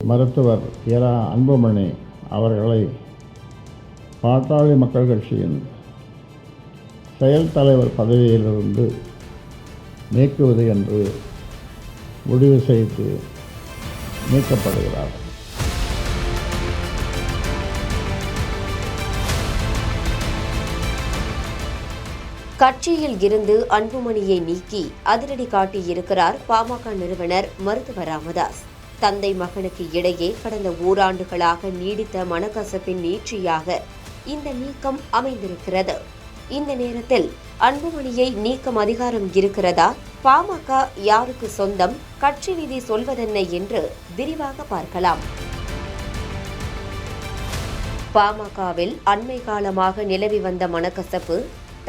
மருத்துவர் இரா அன்புமணி அவர்களை பாட்டாளி மக்கள் கட்சியின் செயல் தலைவர் பதவியிலிருந்து நீக்குவது என்று முடிவு செய்து நீக்கப்படுகிறார். கட்சியில் இருந்து அன்புமணியை நீக்கி அதிரடி காட்டியிருக்கிறார் பாமக நிறுவனர் மருத்துவர் ராமதாஸ். தந்தை மகனுக்கு இடையே கடந்த ஓராண்டுகளாக நீடித்த மனக்கசப்பின் நீட்சியாக இந்த நீக்கம் அமைந்திருக்கிறது. இந்த நேரத்தில் அன்புமணியை நீக்கும் அதிகாரம் இருக்கிறதா? பாமக யாருக்கு சொந்தம்? கட்சி விதி சொல்வதென்ன என்று விரிவாக பார்க்கலாம். பாமகவில் அண்மை காலமாக நிலவி வந்த மனக்கசப்பு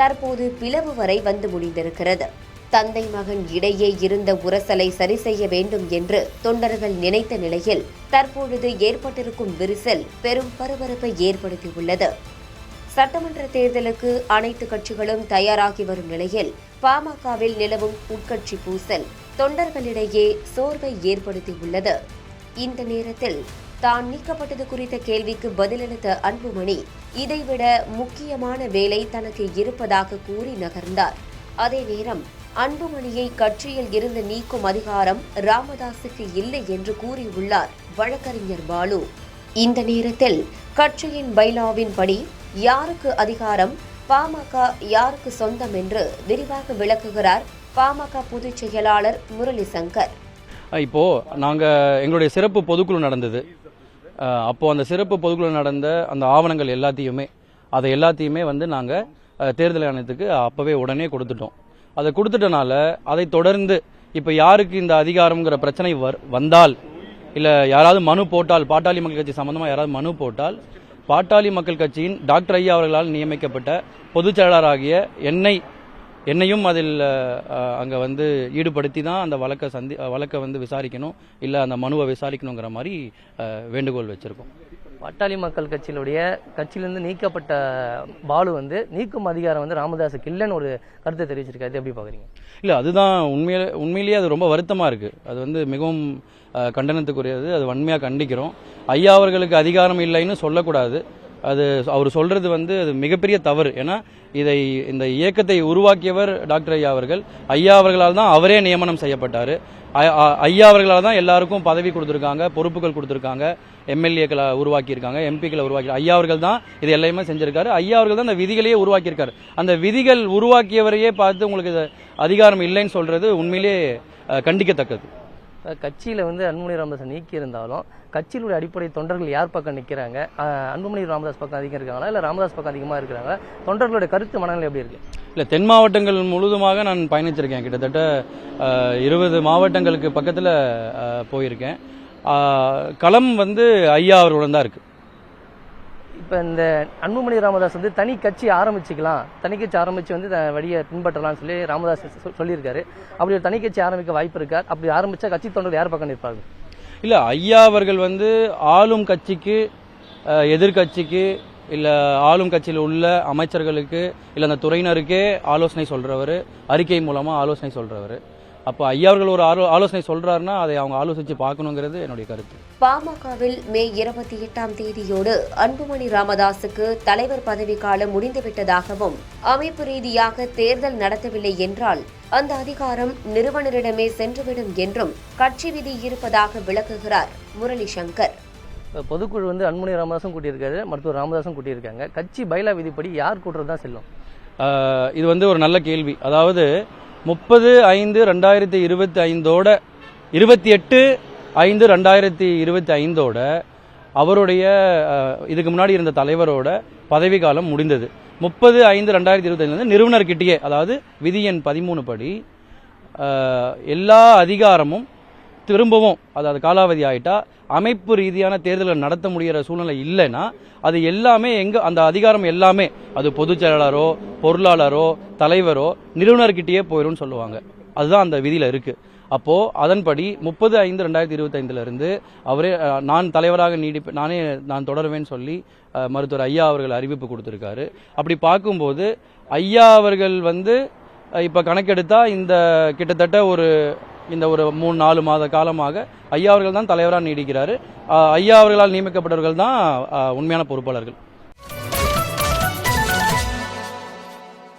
தற்போது பிளவு வரை வந்து முடிந்திருக்கிறது. தந்தை மகன் இடையே இருந்த உரசலை சரி செய்ய வேண்டும் என்று தொண்டர்கள் நினைத்த நிலையில் தற்பொழுது ஏற்பட்டிருக்கும் விரிசல் பெரும் பரபரப்பை ஏற்படுத்தியுள்ளது. சட்டமன்ற தேர்தலுக்கு அனைத்து கட்சிகளும் தயாராகி வரும் நிலையில் பாமகவில் நிலவும் உட்கட்சி பூசல் தொண்டர்களிடையே சோர்வை ஏற்படுத்தியுள்ளது. இந்த நேரத்தில் தான் நீக்கப்பட்டது குறித்த கேள்விக்கு பதிலளித்த அன்புமணி இதைவிட முக்கியமான வேலை தனக்கு இருப்பதாக கூறி நகர்ந்தார். அதே நேரம் அன்புமணியை கட்சியில் இருந்து நீக்கும் அதிகாரம் ராமதாசுக்கு இல்லை என்று கூறியுள்ளார் வழக்கறிஞர் பாலு. இந்த நேரத்தில் கட்சியின் பைலாவின்படி யாருக்கு அதிகாரம், பாமக யாருக்கு சொந்தம் என்று விரிவாக விளக்குகிறார் பாமக பொதுச் செயலாளர் முரளி சங்கர். இப்போது நாங்கள் எங்களுடைய சிறப்பு பொதுக்குழு நடந்தது. அப்போது அந்த சிறப்பு பொதுக்குழு நடந்த அந்த ஆவணங்கள் எல்லாத்தையுமே நாங்கள் தேர்தல் ஆணையத்துக்கு அப்போவே உடனே கொடுத்துட்டோம். அதை கொடுத்துட்டனால அதை தொடர்ந்து இப்போ யாருக்கு இந்த அதிகாரம்ங்கிற பிரச்சனை வந்தால், இல்லை யாராவது மனு போட்டால், பாட்டாளி மக்கள் கட்சி சம்பந்தமாக யாராவது மனு போட்டால், பாட்டாளி மக்கள் கட்சியின் டாக்டர் ஐயா அவர்களால் நியமிக்கப்பட்ட பொதுச் செயலாளராகிய என்னையும் அதில் அங்கே ஈடுபடுத்தி தான் அந்த வழக்கை விசாரிக்கணும், இல்லை அந்த மனுவை விசாரிக்கணுங்கிற மாதிரி வேண்டுகோள் வச்சுருக்கோம். பாட்டாளி மக்கள் கட்சியிலிருந்து நீக்கப்பட்ட பாலு நீக்கும் அதிகாரம் ராமதாஸுக்கு இல்லைன்னு ஒரு கருத்தை தெரிவிச்சிருக்காரு. எப்படி பார்க்குறீங்க? இல்லை, அதுதான் உண்மையிலேயே அது ரொம்ப வருத்தமாக இருக்குது. அது மிகவும் கண்டனத்துக்குரியது. அது வன்மையாக கண்டிக்கிறோம். ஐயா அவர்களுக்கு அதிகாரம் இல்லைன்னு சொல்லக்கூடாது. அது அவர் சொல்றது அது மிகப்பெரிய தவறு. ஏன்னா இந்த இயக்கத்தை உருவாக்கியவர் டாக்டர் ஐயா அவர்கள். ஐயா அவர்களால் தான் அவரே நியமனம் செய்யப்பட்டார். ஐயா அவர்களால் தான் எல்லாருக்கும் பதவி கொடுத்துருக்காங்க, பொறுப்புகள் கொடுத்துருக்காங்க, எம்எல்ஏக்களை உருவாக்கியிருக்காங்க, எம்பிக்களை உருவாக்கி ஐயா அவர்கள் தான் இது எல்லாமே செஞ்சிருக்காரு. ஐயா அவர்கள் தான் அந்த விதிகளையே உருவாக்கியிருக்காரு. அந்த விதிகள் உருவாக்கியவரையே பார்த்து உங்களுக்கு அதிகாரம் இல்லைன்னு சொல்றது உண்மையிலேயே கண்டிக்கத்தக்கது. கட்சியில் அன்புமணி ராமதாஸ் நீக்கி இருந்தாலும் கட்சியிலுடைய அடிப்படை தொண்டர்கள் யார் பக்கம் நிற்கிறாங்க? அன்புமணி ராமதாஸ் பக்கம் அதிகம் இருக்காங்களா, இல்லை ராமதாஸ் பக்கம் அதிகமாக இருக்கிறாங்க? தொண்டர்களுடைய கருத்து மனநிலை எப்படி இருக்கு? இல்லை, தென் மாவட்டங்கள் முழுதுமாக நான் பயணிச்சிருக்கேன். கிட்டத்தட்ட 20 மாவட்டங்களுக்கு பக்கத்தில் போயிருக்கேன். களம் ஐயா அவர்களுடன் தான் இருக்கு. இப்போ இந்த அன்புமணி ராமதாஸ் தனி கட்சி ஆரம்பிச்சுக்கலாம், தனி கட்சி ஆரம்பித்து வழியை பின்பற்றலாம்னு சொல்லி ராமதாஸ் சொல்லியிருக்காரு. அப்படி ஒரு தனி கட்சி ஆரம்பிக்க வாய்ப்பு இருக்கா? அப்படி ஆரம்பித்தா கட்சி தொண்டர்கள் யார் பக்கம் நிற்பாங்க? இல்லை, ஐயா அவர்கள் ஆளும் கட்சிக்கு, எதிர்கட்சிக்கு, இல்லை ஆளும் கட்சியில் உள்ள அமைச்சர்களுக்கு, இல்லை அந்த துறையினருக்கே ஆலோசனை சொல்கிறவர், அறிக்கை மூலமாக ஆலோசனை சொல்கிறவர். அப்போ ஐயா அவர்கள் ஒரு ஆலோசனை சொல்றாருன்னா அதை அவங்க ஆலோசிச்சு பார்க்கணுங்கிறது என்னுடைய கருத்து. பாமகவில் மே 28ஆம் தேதியோடு அன்புமணி ராமதாசுக்கு தலைவர் பதவி காலம் முடிந்துவிட்டதாகவும், அமைப்பு ரீதியாக தேர்தல் நடத்தவில்லை என்றால் அந்த அதிகாரம் நிறுவனரிடமே சென்றுவிடும் என்றும் கட்சி விதி இருப்பதாக விளக்குகிறார் முரளி சங்கர். பொதுக்குழு அன்புமணி ராமதாசும் கூட்டியிருக்காரு, மருத்துவர் ராமதாசும் கூட்டியிருக்காங்க. கட்சி பைலா விதிப்படி யார் கூட்டுறது தான் செல்லும்? இது ஒரு நல்ல கேள்வி. அதாவது 30/5/2025 28/5/2025 அவருடைய இதுக்கு முன்னாடி இருந்த தலைவரோட பதவி காலம் முடிந்தது. 30/5/2025 நிறுவனர்கிட்டயே, அதாவது விதி எண் 13 படி எல்லா அதிகாரமும் திரும்பவும், அதாவது காலாவதி ஆயிட்டா அமைப்பு ரீதியான தேர்தலை நடத்த முடிகிற சூழ்நிலை இல்லைன்னா அது எல்லாமே அந்த அதிகாரம் எல்லாமே அது பொதுச் செயலாளரோ பொருளாளரோ தலைவரோ நிறுவனர்கிட்டயே போயிடும்னு சொல்லுவாங்க. அதுதான் அந்த விதியில் இருக்கு. அப்போ அதன்படி 30/5/2025 இருந்து அவரே நான் தலைவராக நான் தொடருவேன்னு சொல்லி மருத்துவர் ஐயா அவர்கள் அறிவிப்பு கொடுத்திருக்காரு. அப்படி பார்க்கும்போது ஐயா அவர்கள் இப்ப கணக்கெடுத்தா இந்த கிட்டத்தட்ட ஒரு இந்த ஒரு 3-4 மாத காலமாக ஐயா அவர்கள் தான் தலைவராக நீடிக்கிறாரு. ஐயா அவர்களால் நியமிக்கப்பட்டவர்கள் தான் உண்மையான பொறுப்பாளர்கள்.